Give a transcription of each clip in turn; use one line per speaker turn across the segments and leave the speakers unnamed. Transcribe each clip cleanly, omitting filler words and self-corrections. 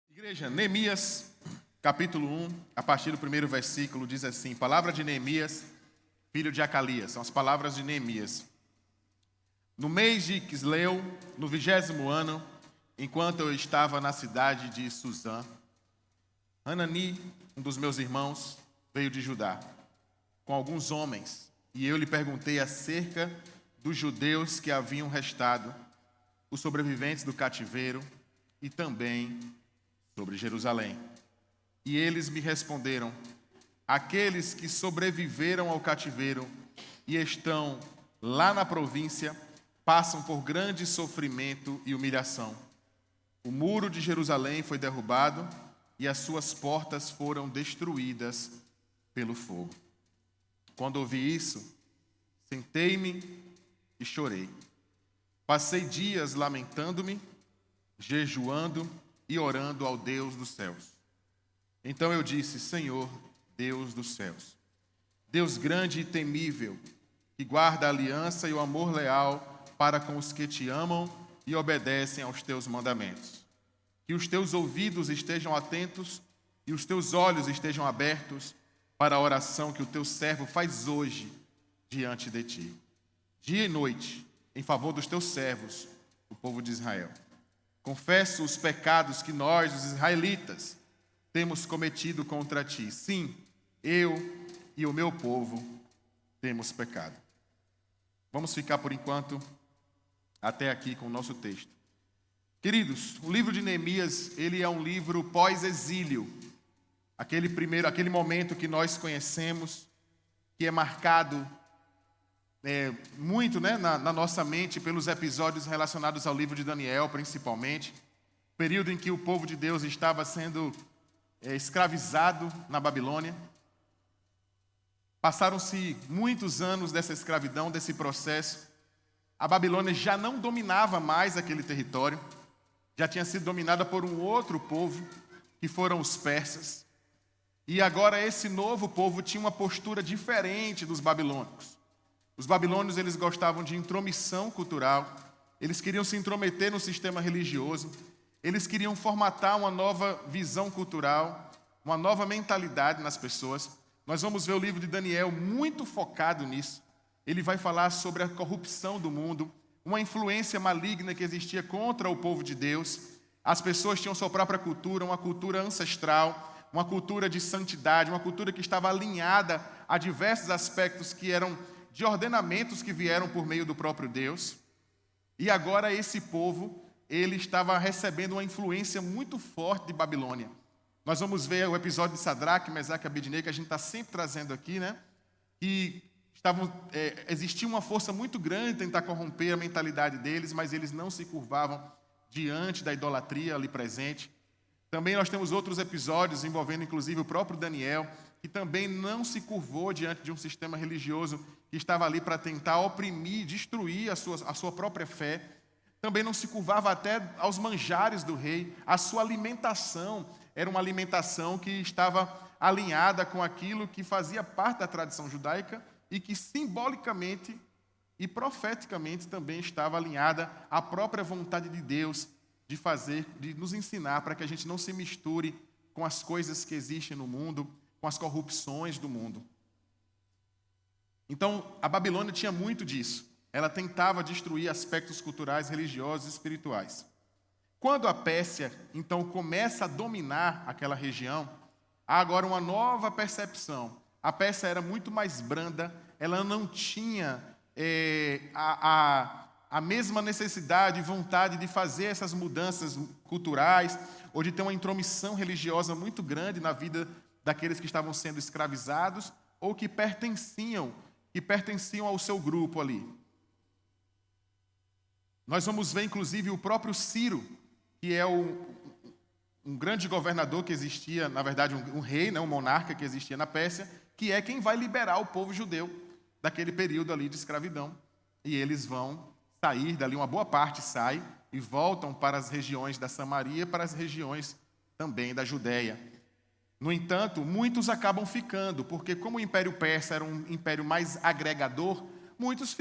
Igreja, Neemias, capítulo 1, a partir do primeiro versículo, diz assim: palavra de Neemias, filho de Acalias. São as palavras de Neemias. No mês de Quisleu, no 20º ano, enquanto eu estava na cidade de Suzã, Hanani, um dos meus irmãos, veio de Judá, com alguns homens, e eu lhe perguntei acerca dos judeus que haviam restado, os sobreviventes do cativeiro, e também sobre Jerusalém. E eles me responderam: aqueles que sobreviveram ao cativeiro e estão lá na província passam por grande sofrimento e humilhação. O muro de Jerusalém foi derrubado e as suas portas foram destruídas pelo fogo. Quando ouvi isso, sentei-me e chorei. Passei dias lamentando-me, jejuando e orando ao Deus dos céus. Então eu disse: Senhor, Deus dos céus, Deus grande e temível, que guarda a aliança e o amor leal para com os que te amam e obedecem aos teus mandamentos. Que os teus ouvidos estejam atentos e os teus olhos estejam abertos para a oração que o teu servo faz hoje diante de ti, dia e noite, em favor dos teus servos, o povo de Israel. Confesso os pecados que nós, os israelitas, temos cometido contra ti. Sim, eu e o meu povo temos pecado. Vamos ficar por enquanto até aqui com o nosso texto. Queridos, o livro de Neemias, ele é um livro pós-exílio. Aquele momento que nós conhecemos, que é marcado muito na nossa mente pelos episódios relacionados ao livro de Daniel, principalmente. Período em que o povo de Deus estava sendo escravizado na Babilônia. Passaram-se muitos anos dessa escravidão, desse processo. A Babilônia já não dominava mais aquele território, já tinha sido dominada por um outro povo, que foram os persas. E agora esse novo povo tinha uma postura diferente dos babilônicos. Os babilônios, eles gostavam de intromissão cultural, eles queriam se intrometer no sistema religioso, eles queriam formatar uma nova visão cultural, uma nova mentalidade nas pessoas. Nós vamos ver o livro de Daniel muito focado nisso. Ele vai falar sobre a corrupção do mundo, uma influência maligna que existia contra o povo de Deus. As pessoas tinham sua própria cultura, uma cultura ancestral, uma cultura de santidade, uma cultura que estava alinhada a diversos aspectos que eram de ordenamentos que vieram por meio do próprio Deus. E agora esse povo, ele estava recebendo uma influência muito forte de Babilônia. Nós vamos ver o episódio de Sadraque, Mesaque e Abednego, que a gente está sempre trazendo aqui, né? Que existia uma força muito grande em tentar corromper a mentalidade deles, mas eles não se curvavam diante da idolatria ali presente. Também nós temos outros episódios envolvendo inclusive o próprio Daniel, que também não se curvou diante de um sistema religioso que estava ali para tentar oprimir, destruir a sua própria fé. Também não se curvava até aos manjares do rei. A sua alimentação era uma alimentação que estava alinhada com aquilo que fazia parte da tradição judaica e que simbolicamente e profeticamente também estava alinhada à própria vontade de Deus de nos ensinar para que a gente não se misture com as coisas que existem no mundo, com as corrupções do mundo. Então, a Babilônia tinha muito disso. Ela tentava destruir aspectos culturais, religiosos e espirituais. Quando a Pérsia, então, começa a dominar aquela região, há agora uma nova percepção. A Pérsia era muito mais branda, ela não tinha a mesma necessidade e vontade de fazer essas mudanças culturais ou de ter uma intromissão religiosa muito grande na vida daqueles que estavam sendo escravizados ou que pertenciam ao seu grupo ali. Nós vamos ver, inclusive, o próprio Ciro, que é um grande governador que existia, na verdade, um rei, né, um monarca que existia na Pérsia, que é quem vai liberar o povo judeu daquele período ali de escravidão. E eles vão sair dali, uma boa parte sai, e voltam para as regiões da Samaria, para as regiões também da Judéia. No entanto, muitos acabam ficando, porque como o Império Persa era um império mais agregador, muitos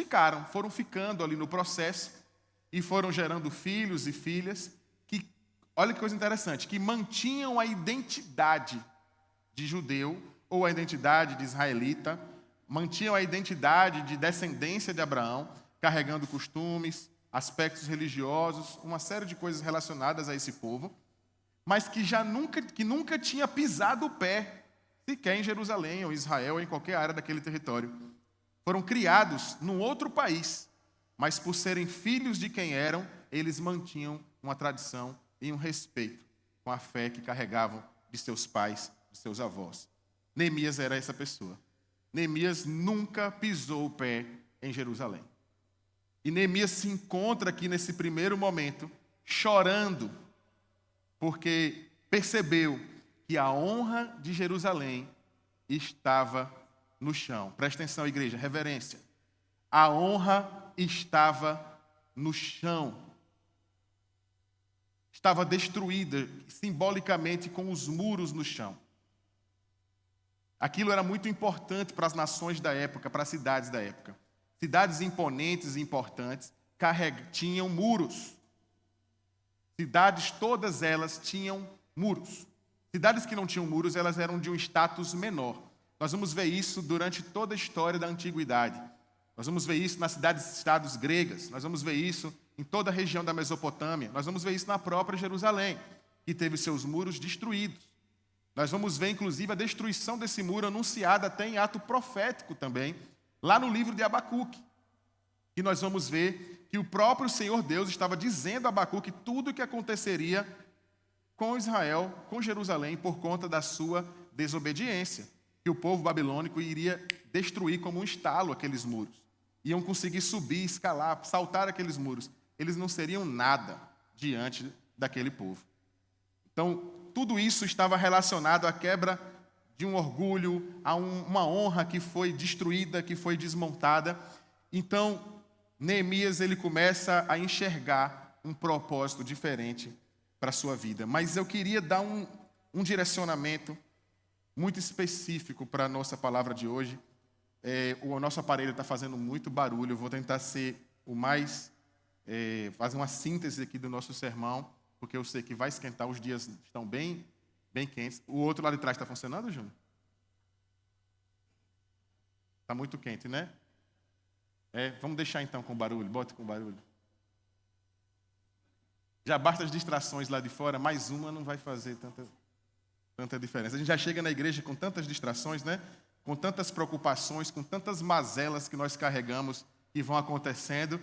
foram ficando ali no processo, e foram gerando filhos e filhas, olha que coisa interessante, que mantinham a identidade de judeu ou a identidade de israelita, mantinham a identidade de descendência de Abraão, carregando costumes, aspectos religiosos, uma série de coisas relacionadas a esse povo, mas que nunca tinha pisado o pé, sequer em Jerusalém, ou Israel, ou em qualquer área daquele território. Foram criados num outro país, mas por serem filhos de quem eram, eles mantinham uma tradição e um respeito com a fé que carregavam de seus pais, de seus avós. Neemias era essa pessoa. Neemias nunca pisou o pé em Jerusalém. E Neemias se encontra aqui nesse primeiro momento, chorando, porque percebeu que a honra de Jerusalém estava no chão. Presta atenção, igreja, reverência. A honra estava no chão. Estava destruída, simbolicamente, com os muros no chão. Aquilo era muito importante para as nações da época, para as cidades da época. Cidades imponentes e importantes tinham muros. Cidades, todas elas, tinham muros. Cidades que não tinham muros, elas eram de um status menor. Nós vamos ver isso durante toda a história da antiguidade. Nós vamos ver isso nas cidades-estados gregas. Nós vamos ver isso em toda a região da Mesopotâmia. Nós vamos ver isso na própria Jerusalém, que teve seus muros destruídos. Nós vamos ver, inclusive, a destruição desse muro anunciada até em ato profético também, lá no livro de Abacuque. E nós vamos ver que o próprio Senhor Deus estava dizendo a Abacuque tudo o que aconteceria com Israel, com Jerusalém, por conta da sua desobediência. Que o povo babilônico iria destruir como um estalo aqueles muros. Iam conseguir subir, escalar, saltar aqueles muros. Eles não seriam nada diante daquele povo. Então, tudo isso estava relacionado à quebra de um orgulho, a uma honra que foi destruída, que foi desmontada. Então, Neemias ele começa a enxergar um propósito diferente para a sua vida. Mas eu queria dar um direcionamento muito específico para a nossa palavra de hoje. O nosso aparelho está fazendo muito barulho, eu vou tentar ser fazer uma síntese aqui do nosso sermão, porque eu sei que vai esquentar, os dias estão bem quentes. O outro lá de trás está funcionando, Júnior? Está muito quente, né? Vamos deixar então com barulho, bota com barulho. Já basta as distrações lá de fora, mais uma não vai fazer tanta diferença. A gente já chega na igreja com tantas distrações, né? Com tantas preocupações, com tantas mazelas que nós carregamos e vão acontecendo.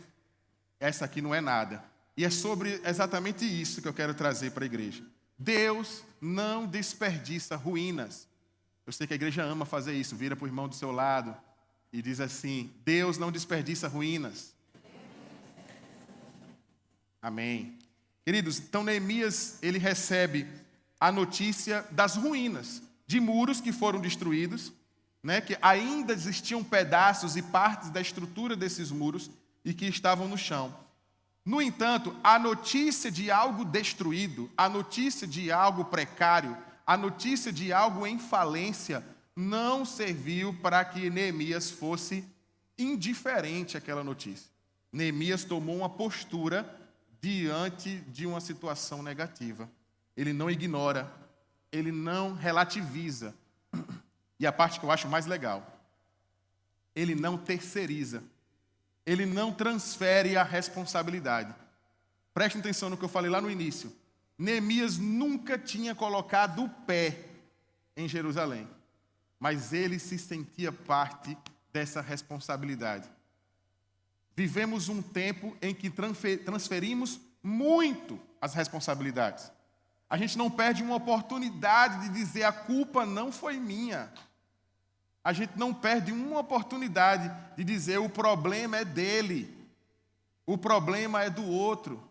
Essa aqui não é nada. E é sobre exatamente isso que eu quero trazer para a igreja. Deus não desperdiça ruínas. Eu sei que a igreja ama fazer isso. Vira para o irmão do seu lado e diz assim: Deus não desperdiça ruínas. Amém. Queridos, então Neemias, ele recebe a notícia das ruínas, de muros que foram destruídos, né, que ainda existiam pedaços e partes da estrutura desses muros e que estavam no chão. No entanto, a notícia de algo destruído, a notícia de algo precário, a notícia de algo em falência, não serviu para que Neemias fosse indiferente àquela notícia. Neemias tomou uma postura diante de uma situação negativa. Ele não ignora, ele não relativiza. E a parte que eu acho mais legal, ele não terceiriza. Ele não transfere a responsabilidade. Prestem atenção no que eu falei lá no início. Neemias nunca tinha colocado o pé em Jerusalém, mas ele se sentia parte dessa responsabilidade. Vivemos um tempo em que transferimos muito as responsabilidades. A gente não perde uma oportunidade de dizer: a culpa não foi minha. A gente não perde uma oportunidade de dizer: o problema é dele, o problema é do outro.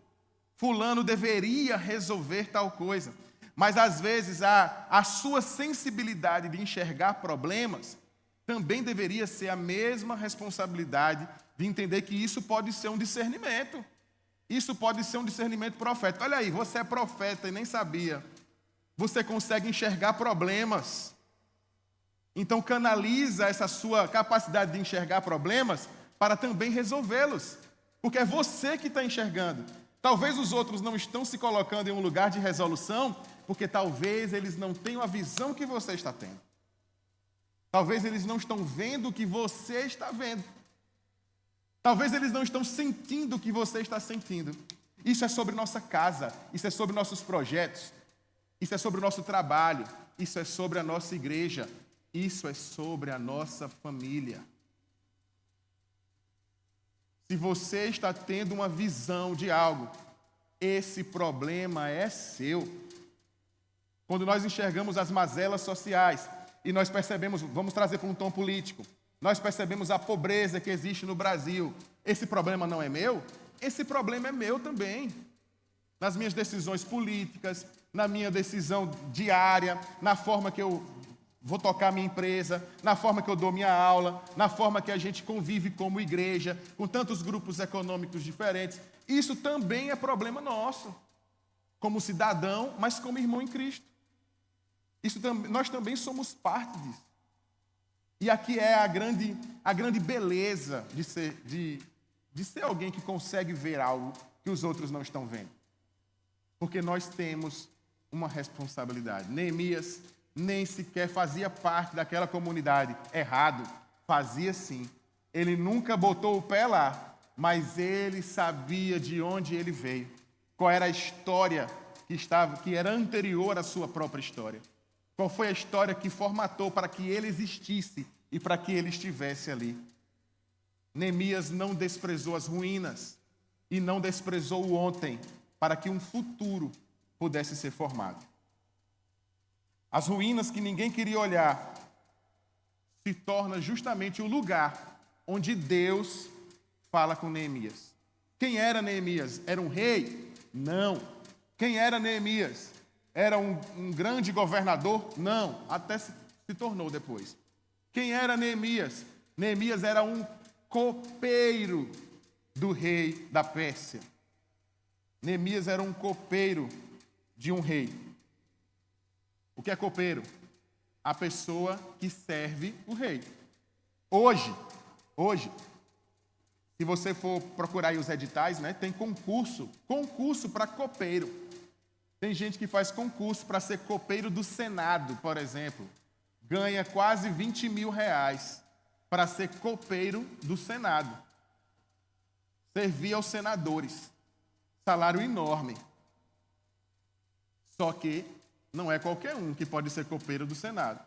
Fulano deveria resolver tal coisa. Mas às vezes a sua sensibilidade de enxergar problemas também deveria ser a mesma responsabilidade de entender que isso pode ser um discernimento. Isso pode ser um discernimento profético. Olha aí, você é profeta e nem sabia. Você consegue enxergar problemas. Então canaliza essa sua capacidade de enxergar problemas para também resolvê-los. Porque é você que está enxergando. Talvez os outros não estão se colocando em um lugar de resolução, porque talvez eles não tenham a visão que você está tendo. Talvez eles não estão vendo o que você está vendo. Talvez eles não estão sentindo o que você está sentindo. Isso é sobre nossa casa, isso é sobre nossos projetos, isso é sobre o nosso trabalho, isso é sobre a nossa igreja, isso é sobre a nossa família. Se você está tendo uma visão de algo, esse problema é seu. Quando nós enxergamos as mazelas sociais e nós percebemos, vamos trazer para um tom político, nós percebemos a pobreza que existe no Brasil, esse problema não é meu? Esse problema é meu também. Nas minhas decisões políticas, na minha decisão diária, na forma que eu vou tocar minha empresa, na forma que eu dou minha aula, na forma que a gente convive como igreja, com tantos grupos econômicos diferentes. Isso também é problema nosso, como cidadão, mas como irmão em Cristo. Nós também somos parte disso. E aqui é a grande beleza de ser alguém que consegue ver algo que os outros não estão vendo. Porque nós temos uma responsabilidade. Neemias nem sequer fazia parte daquela comunidade. Errado, fazia sim. Ele nunca botou o pé lá, mas ele sabia de onde ele veio. Qual era a história que era anterior à sua própria história. Qual foi a história que formatou para que ele existisse e para que ele estivesse ali. Neemias não desprezou as ruínas e não desprezou o ontem para que um futuro pudesse ser formado. As ruínas que ninguém queria olhar se torna justamente o lugar onde Deus fala com Neemias. Quem era Neemias? Era um rei? Não. Quem era Neemias? Era um grande governador? Não. Até se tornou depois. Quem era Neemias? Neemias era um copeiro do rei da Pérsia. Neemias era um copeiro de um rei. O que é copeiro? A pessoa que serve o rei. Hoje, se você for procurar aí os editais, né, tem concurso para copeiro. Tem gente que faz concurso para ser copeiro do Senado, por exemplo. Ganha quase 20 mil reais para ser copeiro do Senado. Servir aos senadores. Salário enorme. Só que não é qualquer um que pode ser copeiro do Senado.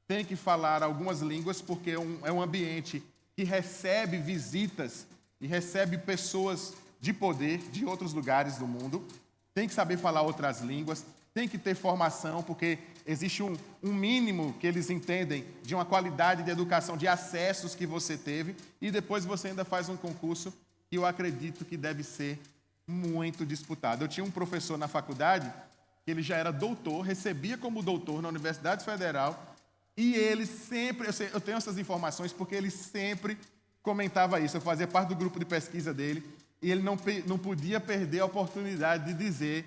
Tem que falar algumas línguas, porque é um ambiente que recebe visitas e recebe pessoas de poder de outros lugares do mundo. Tem que saber falar outras línguas, tem que ter formação, porque existe um mínimo que eles entendem de uma qualidade de educação, de acessos que você teve, e depois você ainda faz um concurso que eu acredito que deve ser muito disputado. Eu tinha um professor na faculdade, que ele já era doutor, recebia como doutor na Universidade Federal, e ele sempre, eu tenho essas informações porque ele sempre comentava isso. Eu fazia parte do grupo de pesquisa dele, e ele não podia perder a oportunidade de dizer: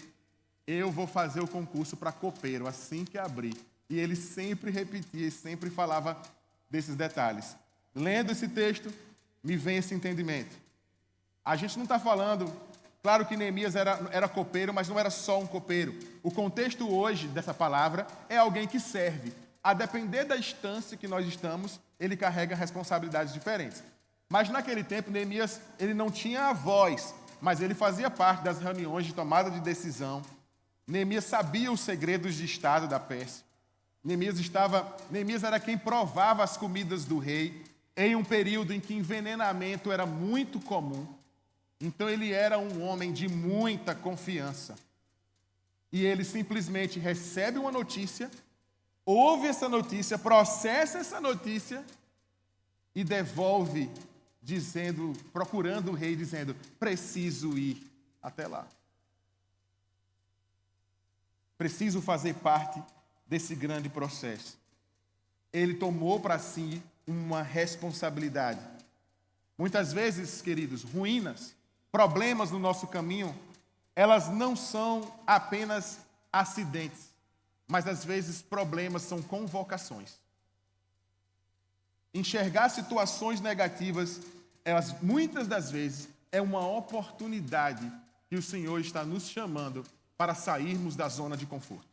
eu vou fazer o concurso para copeiro, assim que abrir. E ele sempre repetia, sempre falava desses detalhes. Lendo esse texto, me vem esse entendimento. A gente não está falando... Claro que Neemias era copeiro, mas não era só um copeiro. O contexto hoje dessa palavra é alguém que serve. A depender da instância que nós estamos, ele carrega responsabilidades diferentes. Mas naquele tempo, Neemias, ele não tinha a voz, mas ele fazia parte das reuniões de tomada de decisão. Neemias sabia os segredos de Estado da Pérsia. Neemias era quem provava as comidas do rei, em um período em que envenenamento era muito comum. Então ele era um homem de muita confiança. E ele simplesmente recebe uma notícia, ouve essa notícia, processa essa notícia e devolve, procurando o rei, dizendo: preciso ir até lá. Preciso fazer parte desse grande processo. Ele tomou para si uma responsabilidade. Muitas vezes, queridos, ruínas, problemas no nosso caminho, elas não são apenas acidentes, mas às vezes problemas são convocações. Enxergar situações negativas, elas muitas das vezes é uma oportunidade que o Senhor está nos chamando para sairmos da zona de conforto.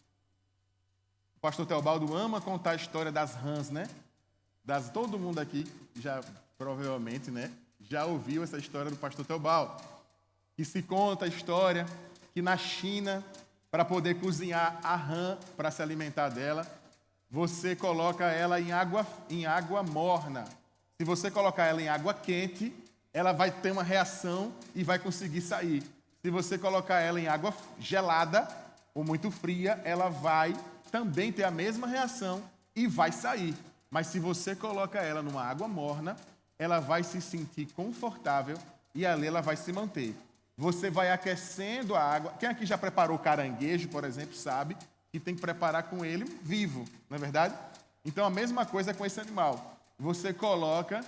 O pastor Teobaldo ama contar a história das rãs, né? Todo mundo aqui já, provavelmente, né, já ouviu essa história do pastor Teobaldo. Que se conta a história que na China, para poder cozinhar a rã, para se alimentar dela, você coloca ela em água morna. Se você colocar ela em água quente, ela vai ter uma reação e vai conseguir sair. Se você colocar ela em água gelada ou muito fria, ela vai também ter a mesma reação e vai sair. Mas se você coloca ela numa água morna, ela vai se sentir confortável e ali ela vai se manter. Você vai aquecendo a água. Quem aqui já preparou caranguejo, por exemplo, sabe que tem que preparar com ele vivo, não é verdade? Então a mesma coisa com esse animal. Você coloca,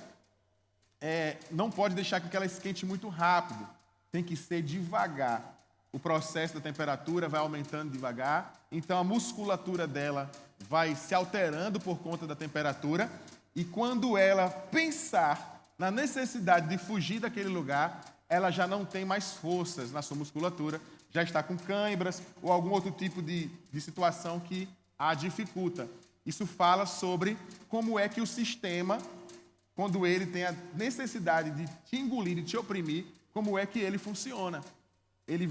não pode deixar que ela esquente muito rápido. Tem que ser devagar. O processo da temperatura vai aumentando devagar. Então a musculatura dela vai se alterando por conta da temperatura. E quando ela pensar na necessidade de fugir daquele lugar, ela já não tem mais forças na sua musculatura, já está com cãibras ou algum outro tipo de situação que a dificulta. Isso fala sobre como é que o sistema, quando ele tem a necessidade de te engolir, de te oprimir, como é que ele funciona. Ele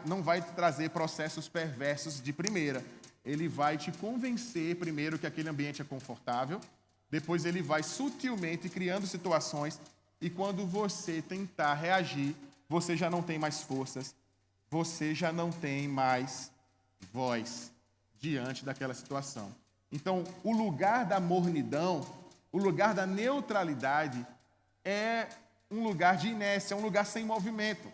não vai te trazer processos perversos de primeira. Ele vai te convencer primeiro que aquele ambiente é confortável, depois ele vai sutilmente criando situações e quando você tentar reagir, você já não tem mais forças, você já não tem mais voz diante daquela situação. Então, o lugar da mornidão, o lugar da neutralidade é um lugar de inércia, é um lugar sem movimento.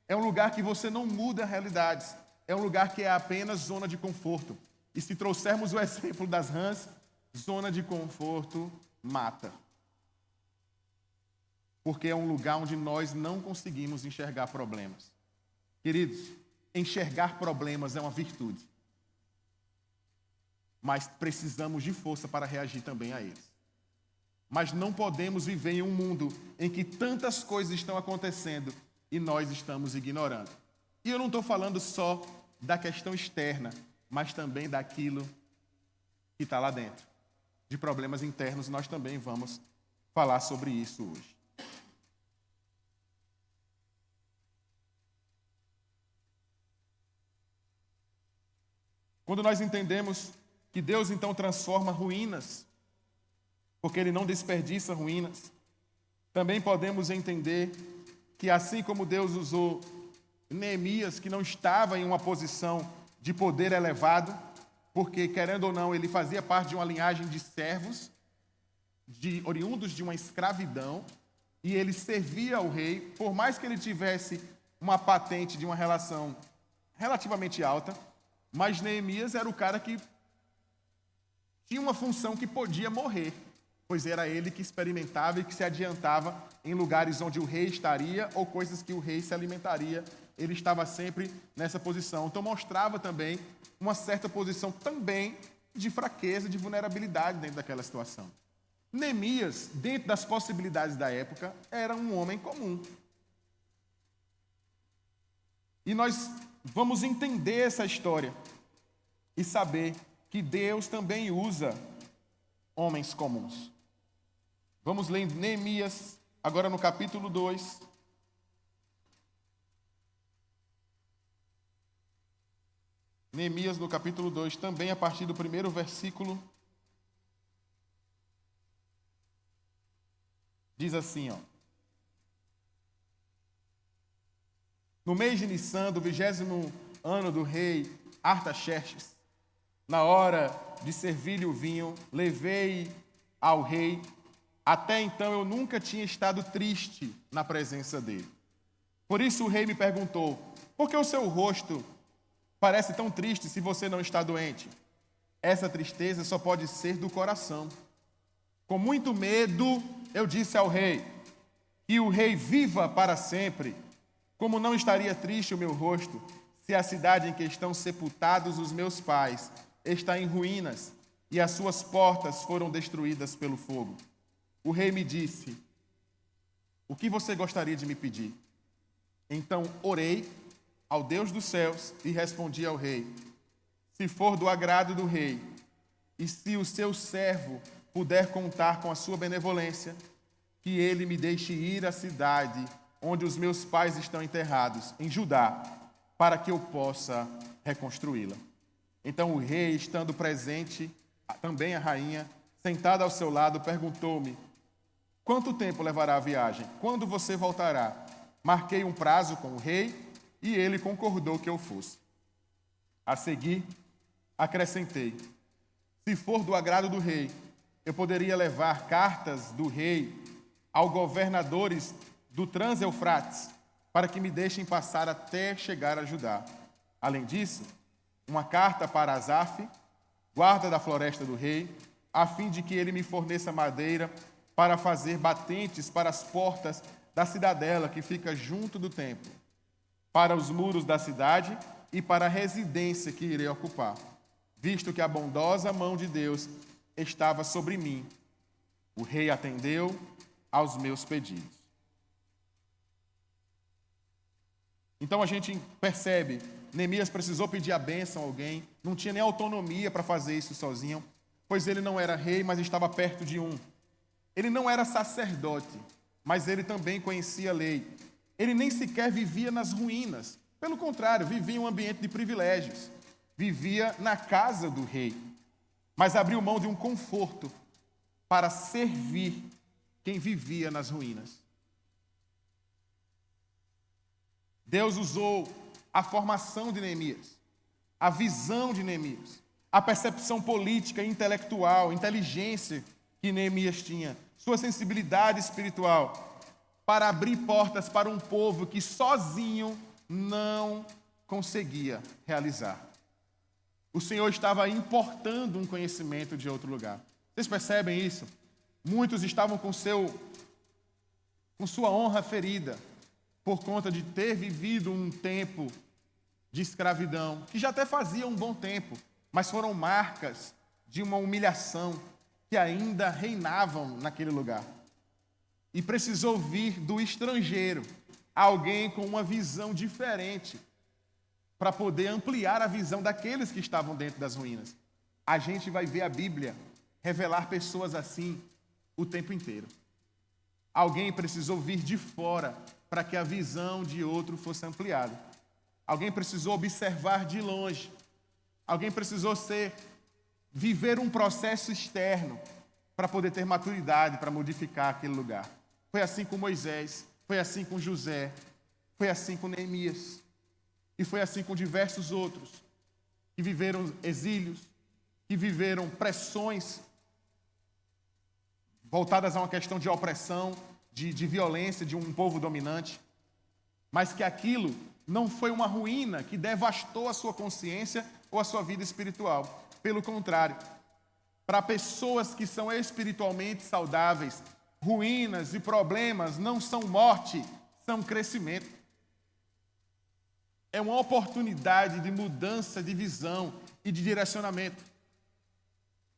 É um lugar que você não muda realidades. É um lugar que é apenas zona de conforto. E se trouxermos o exemplo das rãs, zona de conforto mata. Porque é um lugar onde nós não conseguimos enxergar problemas. Queridos, enxergar problemas é uma virtude. Mas precisamos de força para reagir também a eles. Mas não podemos viver em um mundo em que tantas coisas estão acontecendo e nós estamos ignorando. E eu não estou falando só da questão externa, mas também daquilo que está lá dentro. De problemas internos, nós também vamos falar sobre isso hoje. Quando nós entendemos que Deus então transforma ruínas, porque Ele não desperdiça ruínas, também podemos entender que assim como Deus usou Neemias, que não estava em uma posição de poder elevado, porque, querendo ou não, ele fazia parte de uma linhagem de servos, oriundos de uma escravidão, e ele servia ao rei, por mais que ele tivesse uma patente de uma relação relativamente alta, mas Neemias era o cara que tinha uma função que podia morrer, pois era ele que experimentava e que se adiantava em lugares onde o rei estaria ou coisas que o rei se alimentaria. Ele estava sempre nessa posição. Então mostrava também uma certa posição também de fraqueza, de vulnerabilidade dentro daquela situação. Neemias, dentro das possibilidades da época, era um homem comum. E nós vamos entender essa história e saber que Deus também usa homens comuns. Vamos ler Neemias, agora no capítulo 2. Neemias, no capítulo 2, também a partir do primeiro versículo, diz assim, ó. No mês de Nissan, do 20º ano do rei Artaxerxes, na hora de servir-lhe o vinho, levei ao rei. Até então eu nunca tinha estado triste na presença dele. Por isso o rei me perguntou: por que o seu rosto parece tão triste se você não está doente? Essa tristeza só pode ser do coração. Com muito medo, eu disse ao rei: que o rei viva para sempre. Como não estaria triste o meu rosto se a cidade em que estão sepultados os meus pais está em ruínas e as suas portas foram destruídas pelo fogo? O rei me disse: o que você gostaria de me pedir? Então orei ao Deus dos céus e respondi ao rei: se for do agrado do rei, e se o seu servo puder contar com a sua benevolência, que ele me deixe ir à cidade onde os meus pais estão enterrados, em Judá, para que eu possa reconstruí-la. Então o rei, estando presente, também a rainha, sentada ao seu lado, perguntou-me: quanto tempo levará a viagem? Quando você voltará? Marquei um prazo com o rei e ele concordou que eu fosse. A seguir, acrescentei: se for do agrado do rei, eu poderia levar cartas do rei aos governadores do Trans-Eufrates, para que me deixem passar até chegar a Judá. Além disso, uma carta para Asaf, guarda da floresta do rei, a fim de que ele me forneça madeira para fazer batentes para as portas da cidadela que fica junto do templo, para os muros da cidade e para a residência que irei ocupar, visto que a bondosa mão de Deus estava sobre mim. O rei atendeu aos meus pedidos. Então a gente percebe, Neemias precisou pedir a bênção a alguém, não tinha nem autonomia para fazer isso sozinho, pois ele não era rei, mas estava perto de um. Ele não era sacerdote, mas ele também conhecia a lei. Ele nem sequer vivia nas ruínas. Pelo contrário, vivia em um ambiente de privilégios. Vivia na casa do rei, mas abriu mão de um conforto para servir quem vivia nas ruínas. Deus usou a formação de Neemias, a visão de Neemias, a percepção política e intelectual, inteligência que Neemias tinha, sua sensibilidade espiritual, para abrir portas para um povo que sozinho não conseguia realizar. O Senhor estava importando um conhecimento de outro lugar. Vocês percebem isso? Muitos estavam com sua honra ferida, por conta de ter vivido um tempo de escravidão, que já até fazia um bom tempo, mas foram marcas de uma humilhação que ainda reinavam naquele lugar. E precisou vir do estrangeiro, alguém com uma visão diferente, para poder ampliar a visão daqueles que estavam dentro das ruínas. A gente vai ver a Bíblia revelar pessoas assim o tempo inteiro. Alguém precisou vir de fora para que a visão de outro fosse ampliada. Alguém precisou observar de longe. Alguém precisou viver um processo externo para poder ter maturidade para modificar aquele lugar. Foi assim com Moisés, foi assim com José, foi assim com Neemias. E foi assim com diversos outros que viveram exílios, que viveram pressões voltadas a uma questão de opressão, de violência de um povo dominante, mas que aquilo não foi uma ruína que devastou a sua consciência ou a sua vida espiritual. Pelo contrário, para pessoas que são espiritualmente saudáveis, ruínas e problemas não são morte, são crescimento. É uma oportunidade de mudança de visão e de direcionamento.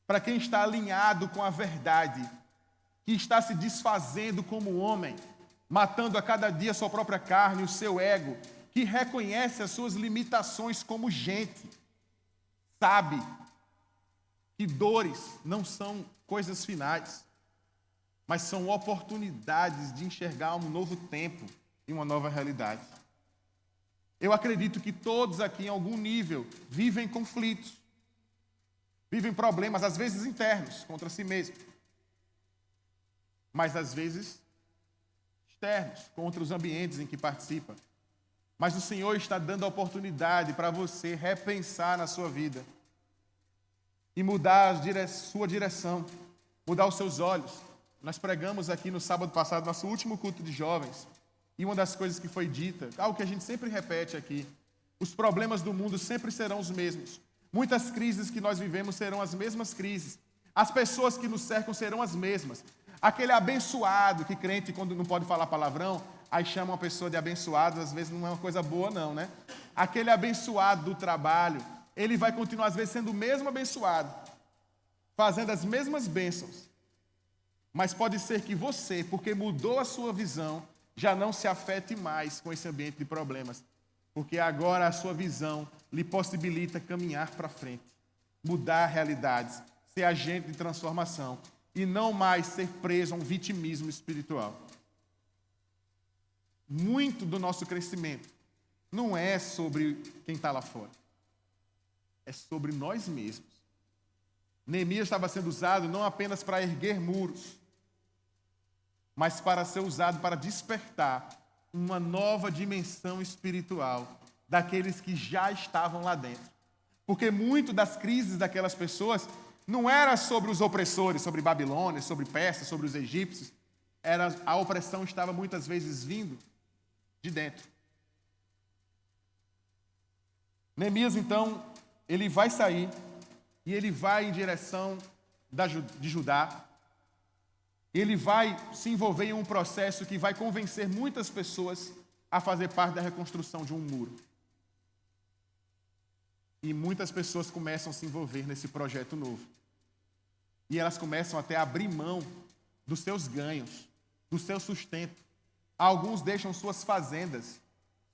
Para quem está alinhado com a verdade, que está se desfazendo como homem, matando a cada dia a sua própria carne, o seu ego, que reconhece as suas limitações como gente, sabe que dores não são coisas finais, mas são oportunidades de enxergar um novo tempo e uma nova realidade. Eu acredito que todos aqui, em algum nível, vivem conflitos, vivem problemas, às vezes internos, contra si mesmo, mas às vezes externos, contra os ambientes em que participa. Mas o Senhor está dando a oportunidade para você repensar na sua vida e mudar sua direção, mudar os seus olhos. Nós pregamos aqui no sábado passado, nosso último culto de jovens, e uma das coisas que foi dita, algo que a gente sempre repete aqui, os problemas do mundo sempre serão os mesmos. Muitas crises que nós vivemos serão as mesmas crises. As pessoas que nos cercam serão as mesmas. Aquele abençoado, que crente quando não pode falar palavrão, aí chama uma pessoa de abençoado, às vezes não é uma coisa boa não, né? Aquele abençoado do trabalho, ele vai continuar às vezes sendo o mesmo abençoado, fazendo as mesmas bênçãos. Mas pode ser que você, porque mudou a sua visão, já não se afete mais com esse ambiente de problemas. porque agora a sua visão lhe possibilita caminhar para frente, mudar realidades, ser agente de transformação e não mais ser preso a um vitimismo espiritual. Muito do nosso crescimento não é sobre quem está lá fora, é sobre nós mesmos. Neemias estava sendo usado não apenas para erguer muros, mas para ser usado para despertar uma nova dimensão espiritual daqueles que já estavam lá dentro. Porque muito das crises daquelas pessoas não era sobre os opressores, sobre Babilônia, sobre Pérsia, sobre os egípcios. A opressão estava muitas vezes vindo de dentro. Neemias, então, ele vai sair e ele vai em direção de Judá. Ele vai se envolver em um processo que vai convencer muitas pessoas a fazer parte da reconstrução de um muro. E muitas pessoas começam a se envolver nesse projeto novo. E elas começam até a abrir mão dos seus ganhos, do seu sustento. Alguns deixam suas fazendas,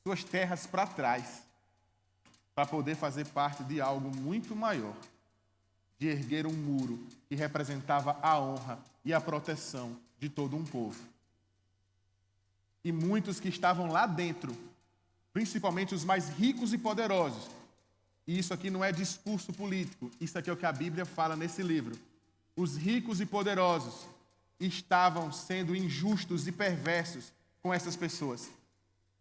suas terras para trás, para poder fazer parte de algo muito maior, de erguer um muro que representava a honra e a proteção de todo um povo. E muitos que estavam lá dentro, principalmente os mais ricos e poderosos, e isso aqui não é discurso político, isso aqui é o que a Bíblia fala nesse livro. Os ricos e poderosos estavam sendo injustos e perversos com essas pessoas.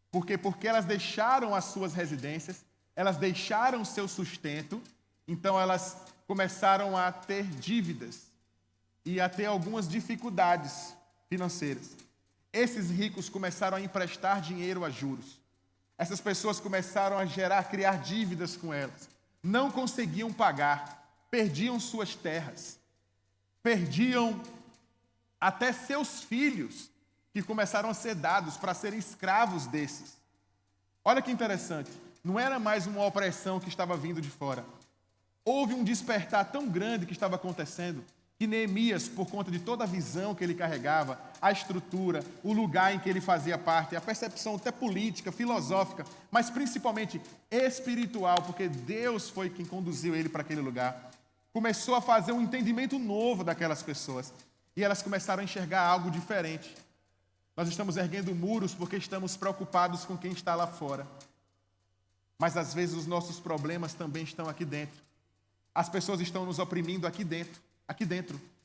Porque elas deixaram as suas residências, elas deixaram o seu sustento, então elas começaram a ter dívidas e a ter algumas dificuldades financeiras. Esses ricos começaram a emprestar dinheiro a juros. Essas pessoas começaram a criar dívidas com elas. Não conseguiam pagar, perdiam suas terras, perdiam até seus filhos, que começaram a ser dados para serem escravos desses. Olha que interessante, não era mais uma opressão que estava vindo de fora. Houve um despertar tão grande que estava acontecendo, que Neemias, por conta de toda a visão que ele carregava, a estrutura, o lugar em que ele fazia parte, a percepção até política, filosófica, mas principalmente espiritual, porque Deus foi quem conduziu ele para aquele lugar, começou a fazer um entendimento novo daquelas pessoas. E elas começaram a enxergar algo diferente. Nós estamos erguendo muros porque estamos preocupados com quem está lá fora. Mas às vezes os nossos problemas também estão aqui dentro. As pessoas estão nos oprimindo aqui dentro.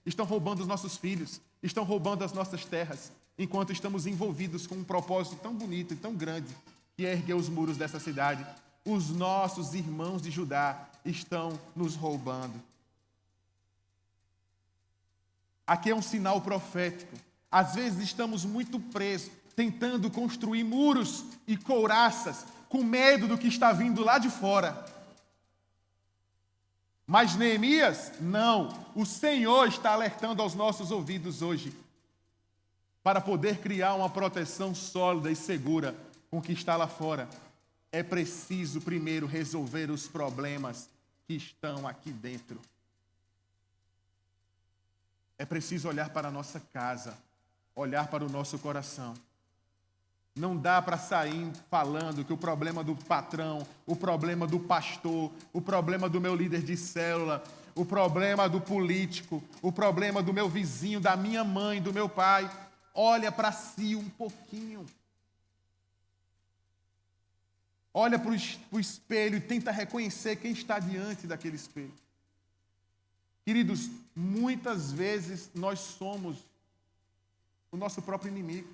Estão roubando os nossos filhos, estão roubando as nossas terras, enquanto estamos envolvidos com um propósito tão bonito e tão grande, que é erguer os muros dessa cidade. Os nossos irmãos de Judá estão nos roubando. Aqui é um sinal profético. Às vezes estamos muito presos, tentando construir muros e couraças, com medo do que está vindo lá de fora. Mas Neemias, não. O Senhor está alertando aos nossos ouvidos hoje para poder criar uma proteção sólida e segura com o que está lá fora. É preciso primeiro resolver os problemas que estão aqui dentro. É preciso olhar para a nossa casa, olhar para o nosso coração. Não dá para sair falando que o problema do patrão, o problema do pastor, o problema do meu líder de célula, o problema do político, o problema do meu vizinho, da minha mãe, do meu pai. Olha para si um pouquinho. Olha para o espelho e tenta reconhecer quem está diante daquele espelho. Queridos, muitas vezes nós somos o nosso próprio inimigo.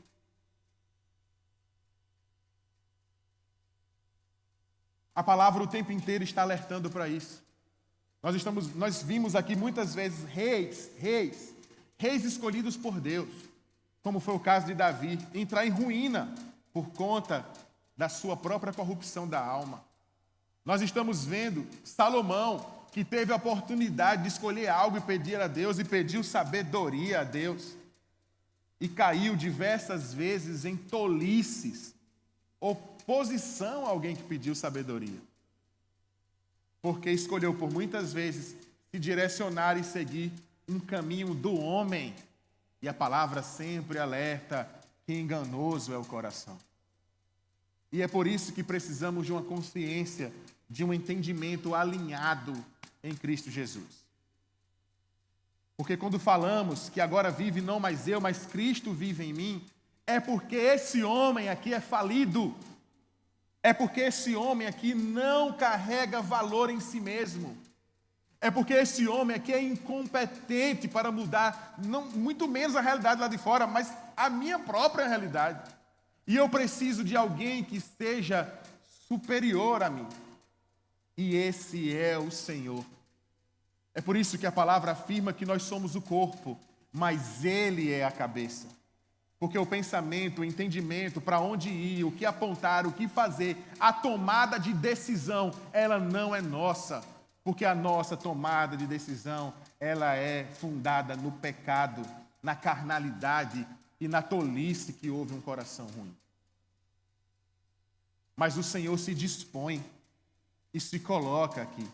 A palavra o tempo inteiro está alertando para isso. Nós vimos aqui muitas vezes reis escolhidos por Deus, como foi o caso de Davi, entrar em ruína por conta da sua própria corrupção da alma. Nós estamos vendo Salomão, que teve a oportunidade de escolher algo e pedir a Deus, e pediu sabedoria a Deus, e caiu diversas vezes em tolices, oposição a alguém que pediu sabedoria, porque escolheu por muitas vezes se direcionar e seguir um caminho do homem, e a palavra sempre alerta que enganoso é o coração. E é por isso que precisamos de uma consciência, de um entendimento alinhado em Cristo Jesus. Porque quando falamos que agora vive não mais eu, mas Cristo vive em mim, é porque esse homem aqui é falido. É porque esse homem aqui não carrega valor em si mesmo. É porque esse homem aqui é incompetente para mudar, não, muito menos a realidade lá de fora, mas a minha própria realidade. E eu preciso de alguém que seja superior a mim. E esse é o Senhor. É por isso que a palavra afirma que nós somos o corpo, mas Ele é a cabeça. Porque o pensamento, o entendimento, para onde ir, o que apontar, o que fazer, a tomada de decisão, ela não é nossa. Porque a nossa tomada de decisão, ela é fundada no pecado, na carnalidade e na tolice que houve um coração ruim. Mas o Senhor se dispõe e se coloca aqui.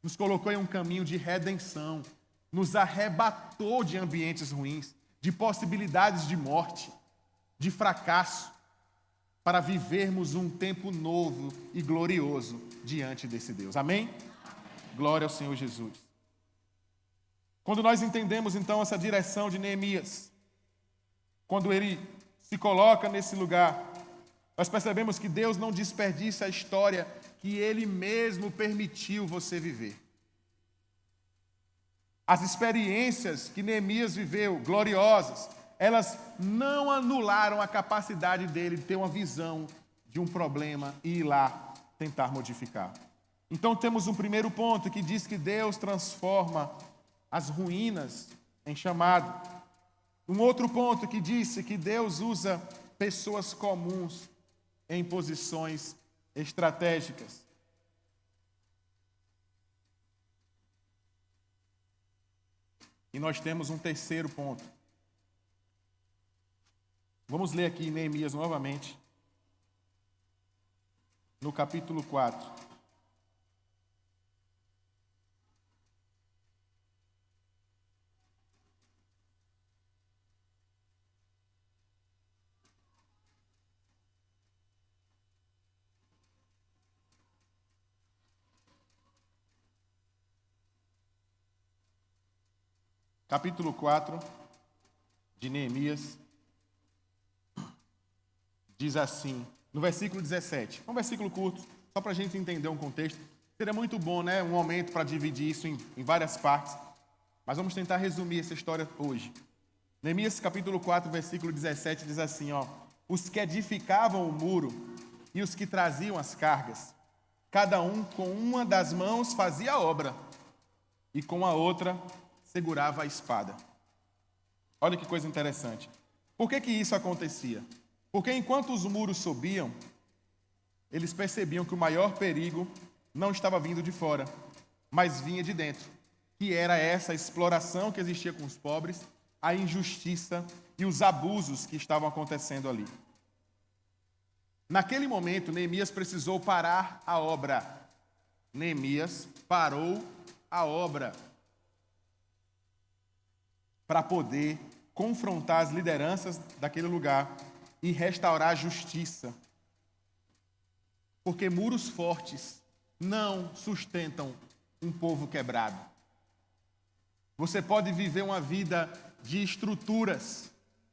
Nos colocou em um caminho de redenção, nos arrebatou de ambientes ruins, de possibilidades de morte, de fracasso, para vivermos um tempo novo e glorioso diante desse Deus. Amém? Glória ao Senhor Jesus. Quando nós entendemos então essa direção de Neemias, quando ele se coloca nesse lugar, nós percebemos que Deus não desperdiça a história que Ele mesmo permitiu você viver. As experiências que Neemias viveu, gloriosas, elas não anularam a capacidade dele de ter uma visão de um problema e ir lá tentar modificar. Então temos um primeiro ponto que diz que Deus transforma as ruínas em chamado. Um outro ponto que disse que Deus usa pessoas comuns em posições estratégicas. E nós temos um terceiro ponto. Vamos ler aqui Neemias novamente, no capítulo 4. Capítulo 4 de Neemias, diz assim, no versículo 17, um versículo curto, só para a gente entender um contexto. Seria muito bom, né, um momento para dividir isso em várias partes, mas vamos tentar resumir essa história hoje. Neemias capítulo 4, versículo 17, diz assim, os que edificavam o muro e os que traziam as cargas, cada um com uma das mãos fazia a obra, e com a outra segurava a espada. Olha que coisa interessante. Por que isso acontecia? Porque enquanto os muros subiam, eles percebiam que o maior perigo não estava vindo de fora, mas vinha de dentro, que era essa exploração que existia com os pobres, a injustiça e os abusos que estavam acontecendo ali. Naquele momento, Neemias precisou parar a obra. Neemias parou a obra para poder confrontar as lideranças daquele lugar e restaurar a justiça. Porque muros fortes não sustentam um povo quebrado. Você pode viver uma vida de estruturas,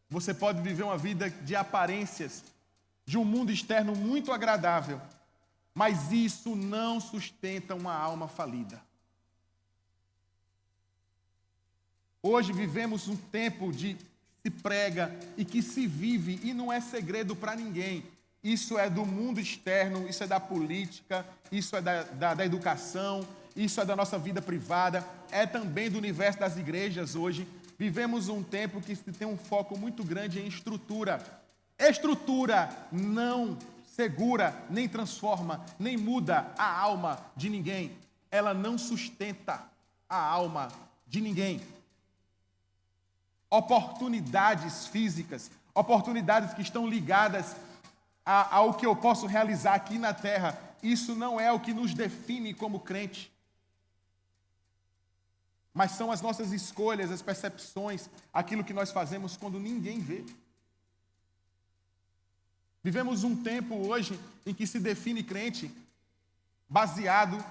você pode viver uma vida de aparências, de um mundo externo muito agradável, mas isso não sustenta uma alma falida. Hoje vivemos um tempo de se prega e que se vive, e não é segredo para ninguém. Isso é do mundo externo, isso é da política, isso é da educação, isso é da nossa vida privada, é também do universo das igrejas hoje. Vivemos um tempo que tem um foco muito grande em estrutura. Estrutura não segura, nem transforma, nem muda a alma de ninguém. Ela não sustenta a alma de ninguém. Oportunidades físicas, oportunidades que estão ligadas ao que eu posso realizar aqui na terra, isso não é o que nos define como crente. Mas são as nossas escolhas, as percepções, aquilo que nós fazemos quando ninguém vê. Vivemos um tempo hoje em que se define crente baseado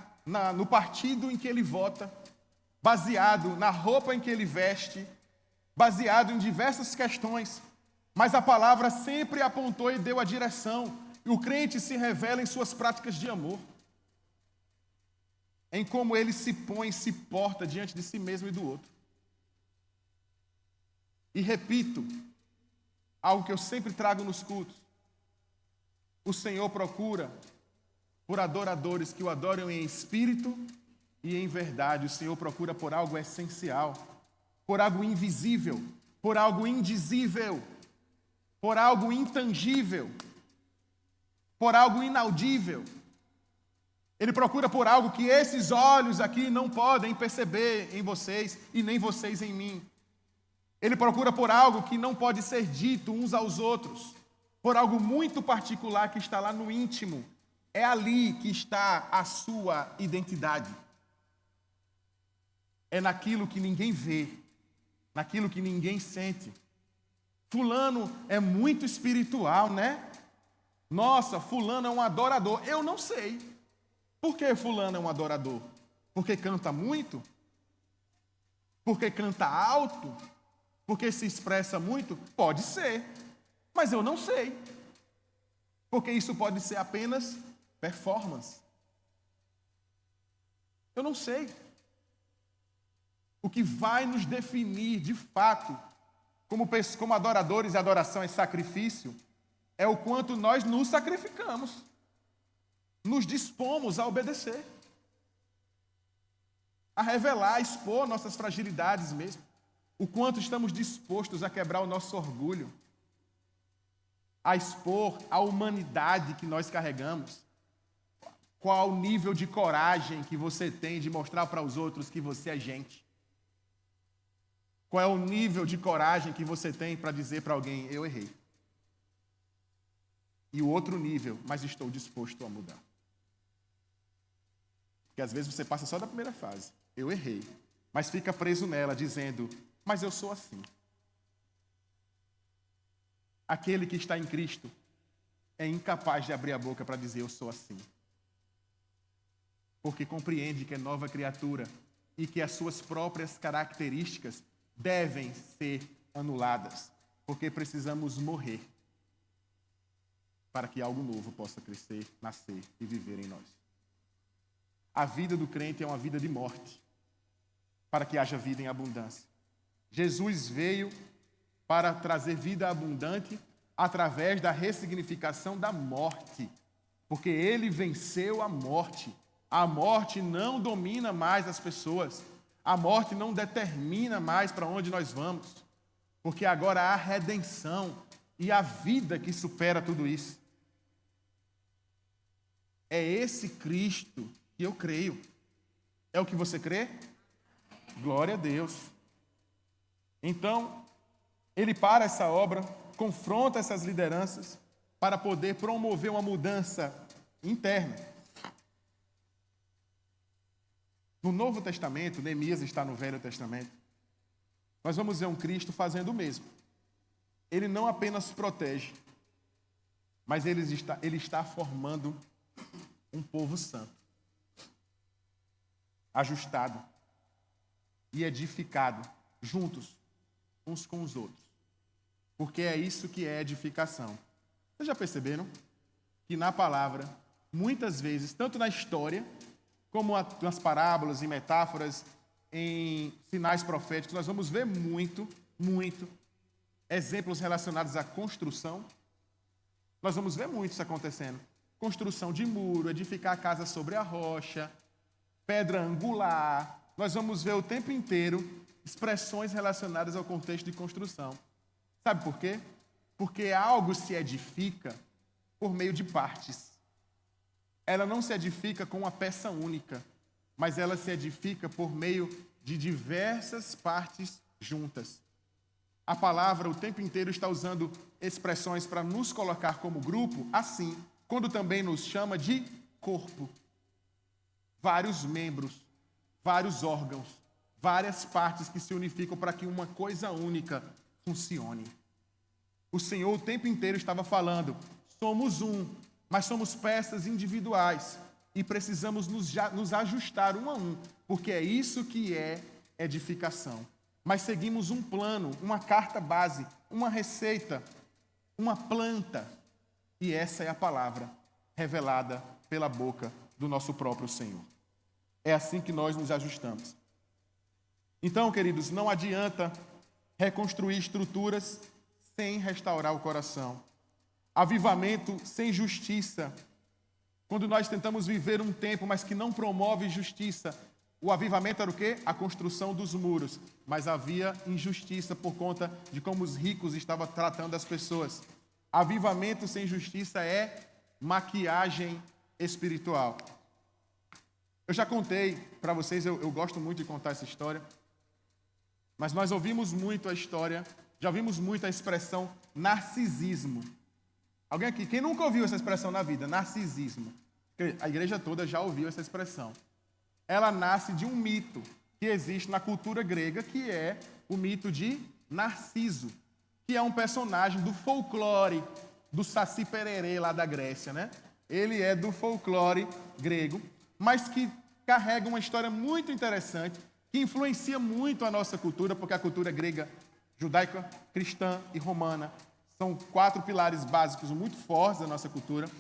no partido em que ele vota, baseado na roupa em que ele veste, baseado em diversas questões. Mas a palavra sempre apontou e deu a direção. E o crente se revela em suas práticas de amor, em como ele se põe, se porta diante de si mesmo e do outro. E repito, algo que eu sempre trago nos cultos: o Senhor procura por adoradores que o adoram em espírito e em verdade. O Senhor procura por algo essencial, por algo invisível, por algo indizível, por algo intangível, por algo inaudível. Ele procura por algo que esses olhos aqui não podem perceber em vocês e nem vocês em mim. Ele procura por algo que não pode ser dito uns aos outros, por algo muito particular que está lá no íntimo. É ali que está a sua identidade. É naquilo que ninguém vê, naquilo que ninguém sente. Fulano é muito espiritual, né? Nossa, fulano é um adorador. Eu não sei. Por que fulano é um adorador? Porque canta muito? Porque canta alto? Porque se expressa muito? Pode ser, mas eu não sei. Porque isso pode ser apenas performance. Eu não sei. O que vai nos definir de fato como adoradores, e adoração é sacrifício, é o quanto nós nos sacrificamos, nos dispomos a obedecer, a revelar, a expor nossas fragilidades mesmo, o quanto estamos dispostos a quebrar o nosso orgulho, a expor a humanidade que nós carregamos. Qual o nível de coragem que você tem de mostrar para os outros que você é gente? Qual é o nível de coragem que você tem para dizer para alguém: eu errei? E o outro nível: mas estou disposto a mudar. Porque às vezes você passa só da primeira fase, eu errei, mas fica preso nela dizendo: mas eu sou assim. Aquele que está em Cristo é incapaz de abrir a boca para dizer: eu sou assim. Porque compreende que é nova criatura e que as suas próprias características devem ser anuladas, porque precisamos morrer para que algo novo possa crescer, nascer e viver em nós. A vida do crente é uma vida de morte, para que haja vida em abundância. Jesus veio para trazer vida abundante através da ressignificação da morte, porque ele venceu a morte. A morte não domina mais as pessoas. A morte não determina mais para onde nós vamos, porque agora há redenção e a vida que supera tudo isso. É esse Cristo que eu creio. É o que você crê? Glória a Deus. Então, ele para essa obra, confronta essas lideranças para poder promover uma mudança interna. No Novo Testamento, Neemias está no Velho Testamento, nós vamos ver um Cristo fazendo o mesmo. Ele não apenas protege, mas ele está formando um povo santo, ajustado e edificado, juntos, uns com os outros. Porque é isso que é edificação. Vocês já perceberam que na palavra, muitas vezes, tanto na história, como nas parábolas e metáforas, em sinais proféticos, nós vamos ver muito exemplos relacionados à construção. Nós vamos ver muito isso acontecendo. Construção de muro, edificar a casa sobre a rocha, pedra angular. Nós vamos ver o tempo inteiro expressões relacionadas ao contexto de construção. Sabe por quê? Porque algo se edifica por meio de partes. Ela não se edifica com uma peça única, mas ela se edifica por meio de diversas partes juntas. A palavra o tempo inteiro está usando expressões para nos colocar como grupo, assim, quando também nos chama de corpo. Vários membros, vários órgãos, várias partes que se unificam para que uma coisa única funcione. O Senhor o tempo inteiro estava falando somos um, mas somos peças individuais e precisamos nos ajustar um a um, porque é isso que é edificação. Mas seguimos um plano, uma carta base, uma receita, uma planta, e essa é a palavra revelada pela boca do nosso próprio Senhor. É assim que nós nos ajustamos. Então, queridos, não adianta reconstruir estruturas sem restaurar o coração. Avivamento sem justiça. Quando nós tentamos viver um tempo, mas que não promove justiça, o avivamento era o quê? A construção dos muros. Mas havia injustiça por conta de como os ricos estavam tratando as pessoas. Avivamento sem justiça é maquiagem espiritual. Eu já contei para vocês, eu gosto muito de contar essa história, mas nós ouvimos muito a história, já ouvimos muito a expressão narcisismo. Alguém aqui, quem nunca ouviu essa expressão na vida? Narcisismo. A igreja toda já ouviu essa expressão. Ela nasce de um mito que existe na cultura grega, que é o mito de Narciso, que é um personagem do folclore do Saci Pererê lá da Grécia, né? Ele é do folclore grego, mas que carrega uma história muito interessante, que influencia muito a nossa cultura, porque a cultura grega, judaica, cristã e romana são 4 pilares básicos muito fortes da nossa cultura.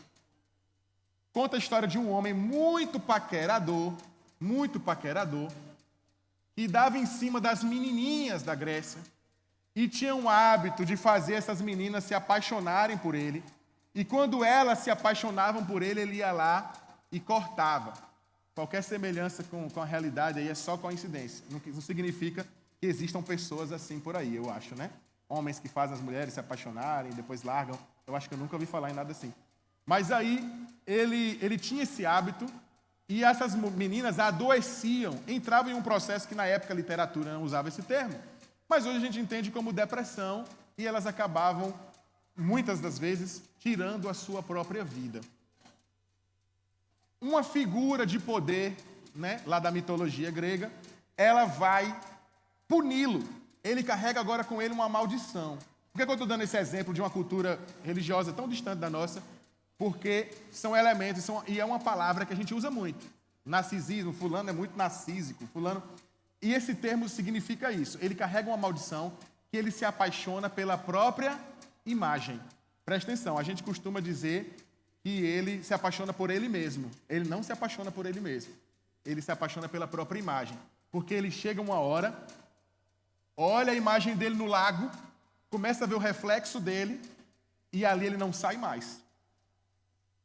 Conta a história de um homem muito paquerador, que dava em cima das menininhas da Grécia e tinha um hábito de fazer essas meninas se apaixonarem por ele. E quando elas se apaixonavam por ele, ele ia lá e cortava. Qualquer semelhança com a realidade aí é só coincidência. Não significa que existam pessoas assim por aí, eu acho, né? Homens que fazem as mulheres se apaixonarem e depois largam. Eu acho que eu nunca ouvi falar em nada assim. Mas aí ele tinha esse hábito e essas meninas adoeciam, entravam em um processo que na época a literatura não usava esse termo. Mas hoje a gente entende como depressão e elas acabavam, muitas das vezes, tirando a sua própria vida. Uma figura de poder, né, lá da mitologia grega, ela vai puni-lo. Ele carrega agora com ele uma maldição. Por que eu estou dando esse exemplo de uma cultura religiosa tão distante da nossa? Porque são elementos, e é uma palavra que a gente usa muito. Narcisismo, fulano é muito narcísico, fulano... E esse termo significa isso. Ele carrega uma maldição que ele se apaixona pela própria imagem. Presta atenção, a gente costuma dizer que ele se apaixona por ele mesmo. Ele não se apaixona por ele mesmo. Ele se apaixona pela própria imagem. Porque ele chega uma hora, olha a imagem dele no lago, começa a ver o reflexo dele e ali ele não sai mais.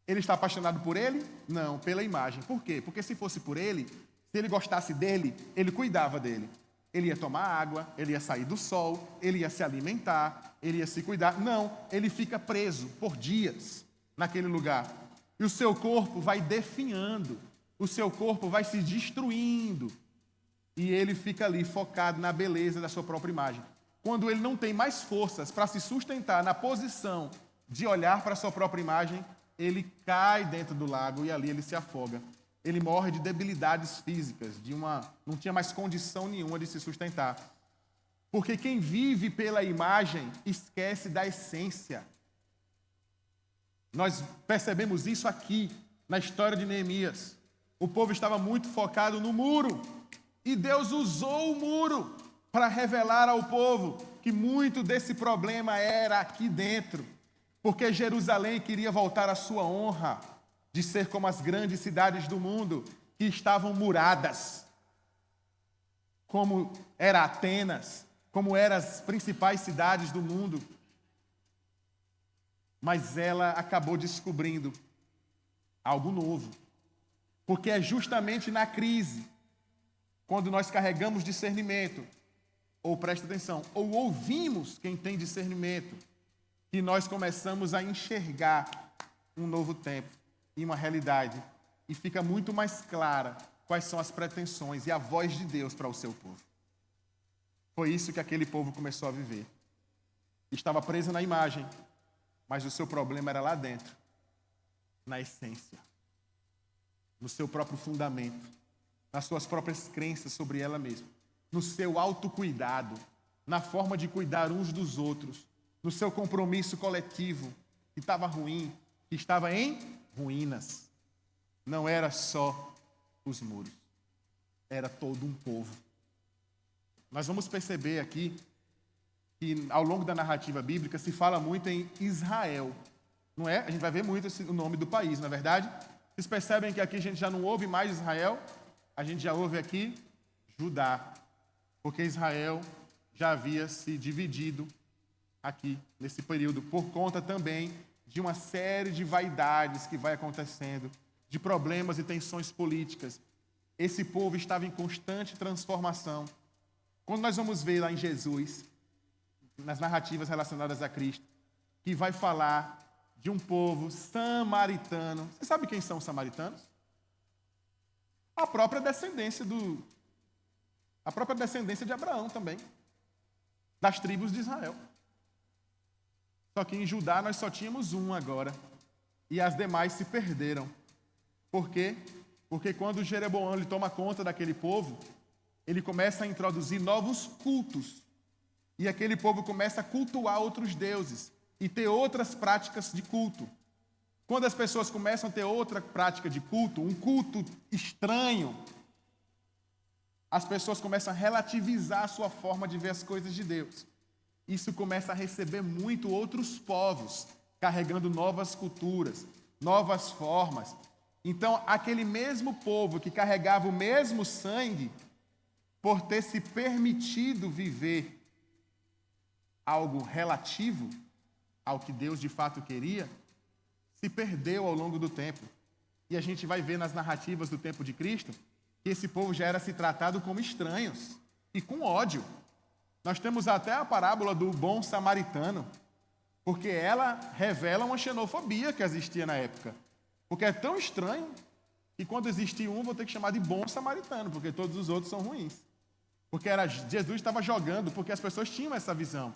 Ele está apaixonado por ele? Não, pela imagem. Por quê? Porque se fosse por ele, se ele gostasse dele, ele cuidava dele. Ele ia tomar água, ele ia sair do sol, ele ia se alimentar, ele ia se cuidar. Não, ele fica preso por dias naquele lugar. E o seu corpo vai definhando, o seu corpo vai se destruindo. E ele fica ali focado na beleza da sua própria imagem. Quando ele não tem mais forças para se sustentar na posição de olhar para a sua própria imagem, ele cai dentro do lago e ali ele se afoga. Ele morre de debilidades físicas, não tinha mais condição nenhuma de se sustentar. Porque quem vive pela imagem esquece da essência. Nós percebemos isso aqui, na história de Neemias. O povo estava muito focado no muro. E Deus usou o muro para revelar ao povo que muito desse problema era aqui dentro. Porque Jerusalém queria voltar à sua honra de ser como as grandes cidades do mundo que estavam muradas, como era Atenas, como eram as principais cidades do mundo. Mas ela acabou descobrindo algo novo, porque é justamente na crise, quando nós carregamos discernimento, ou presta atenção, ou ouvimos quem tem discernimento, que nós começamos a enxergar um novo tempo e uma realidade, e fica muito mais clara quais são as pretensões e a voz de Deus para o seu povo. Foi isso que aquele povo começou a viver. Estava preso na imagem, mas o seu problema era lá dentro, na essência, no seu próprio fundamento, nas suas próprias crenças sobre ela mesma, no seu autocuidado, na forma de cuidar uns dos outros, no seu compromisso coletivo, que estava ruim, que estava em ruínas. Não era só os muros, era todo um povo. Nós vamos perceber aqui que ao longo da narrativa bíblica se fala muito em Israel. Não é? A gente vai ver muito o nome do país, não é verdade? Vocês percebem que aqui a gente já não ouve mais Israel, a gente já ouve aqui Judá, porque Israel já havia se dividido aqui nesse período, por conta também de uma série de vaidades que vai acontecendo, de problemas e tensões políticas. Esse povo estava em constante transformação. Quando nós vamos ver lá em Jesus, nas narrativas relacionadas a Cristo, que vai falar de um povo samaritano. Você sabe quem são os samaritanos? A própria descendência de Abraão também, das tribos de Israel. Só que em Judá nós só tínhamos um agora, e as demais se perderam. Por quê? Porque quando Jeroboão ele toma conta daquele povo, ele começa a introduzir novos cultos. E aquele povo começa a cultuar outros deuses e ter outras práticas de culto. Quando as pessoas começam a ter outra prática de culto, um culto estranho, as pessoas começam a relativizar a sua forma de ver as coisas de Deus. Isso começa a receber muito outros povos, carregando novas culturas, novas formas. Então, aquele mesmo povo que carregava o mesmo sangue, por ter se permitido viver algo relativo ao que Deus de fato queria, se perdeu ao longo do tempo. E a gente vai ver nas narrativas do tempo de Cristo que esse povo já era se tratado como estranhos e com ódio. Nós temos até a parábola do bom samaritano, porque ela revela uma xenofobia que existia na época. Porque é tão estranho que quando existe um, vou ter que chamar de bom samaritano, porque todos os outros são ruins. Porque Jesus estava jogando, porque as pessoas tinham essa visão.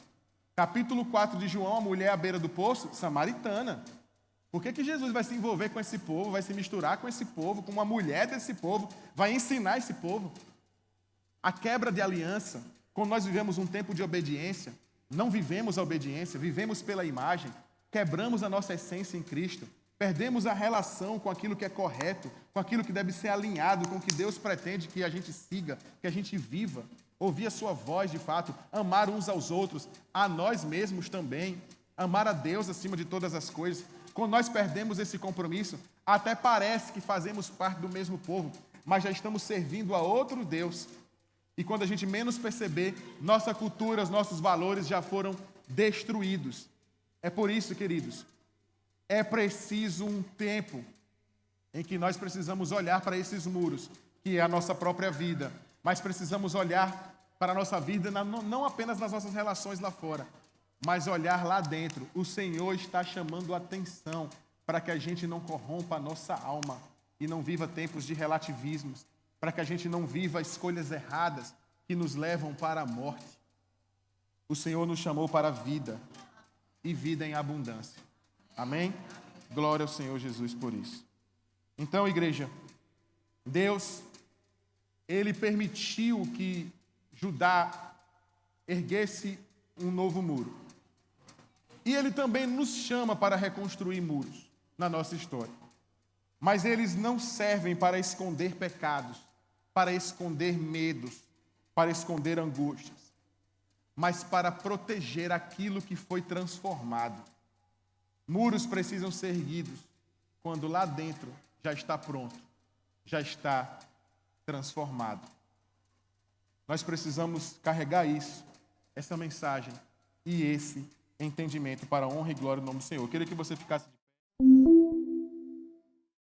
Capítulo 4 de João, a mulher à beira do poço, samaritana. Por que Jesus vai se envolver com esse povo, vai se misturar com esse povo, com uma mulher desse povo, vai ensinar esse povo? A quebra de aliança, quando nós vivemos um tempo de obediência, não vivemos a obediência, vivemos pela imagem, quebramos a nossa essência em Cristo, perdemos a relação com aquilo que é correto, com aquilo que deve ser alinhado, com o que Deus pretende que a gente siga, que a gente viva, ouvir a sua voz de fato, amar uns aos outros, a nós mesmos também, amar a Deus acima de todas as coisas. Quando nós perdemos esse compromisso, até parece que fazemos parte do mesmo povo, mas já estamos servindo a outro Deus. E quando a gente menos perceber, nossa cultura, os nossos valores já foram destruídos. É por isso, queridos, é preciso um tempo em que nós precisamos olhar para esses muros, que é a nossa própria vida, mas precisamos olhar para a nossa vida não apenas nas nossas relações lá fora, mas olhar lá dentro. O Senhor está chamando a atenção para que a gente não corrompa a nossa alma e não viva tempos de relativismos, para que a gente não viva escolhas erradas que nos levam para a morte. O Senhor nos chamou para a vida e vida em abundância. Amém? Glória ao Senhor Jesus por isso. Então, igreja, Deus, Ele permitiu que Judá erguesse um novo muro. E Ele também nos chama para reconstruir muros na nossa história. Mas eles não servem para esconder pecados, para esconder medos, para esconder angústias, mas para proteger aquilo que foi transformado. Muros precisam ser erguidos quando lá dentro já está pronto, já está transformado. Nós precisamos carregar isso, essa mensagem e esse entendimento para a honra e glória do nome do Senhor. Eu queria que você ficasse de pé.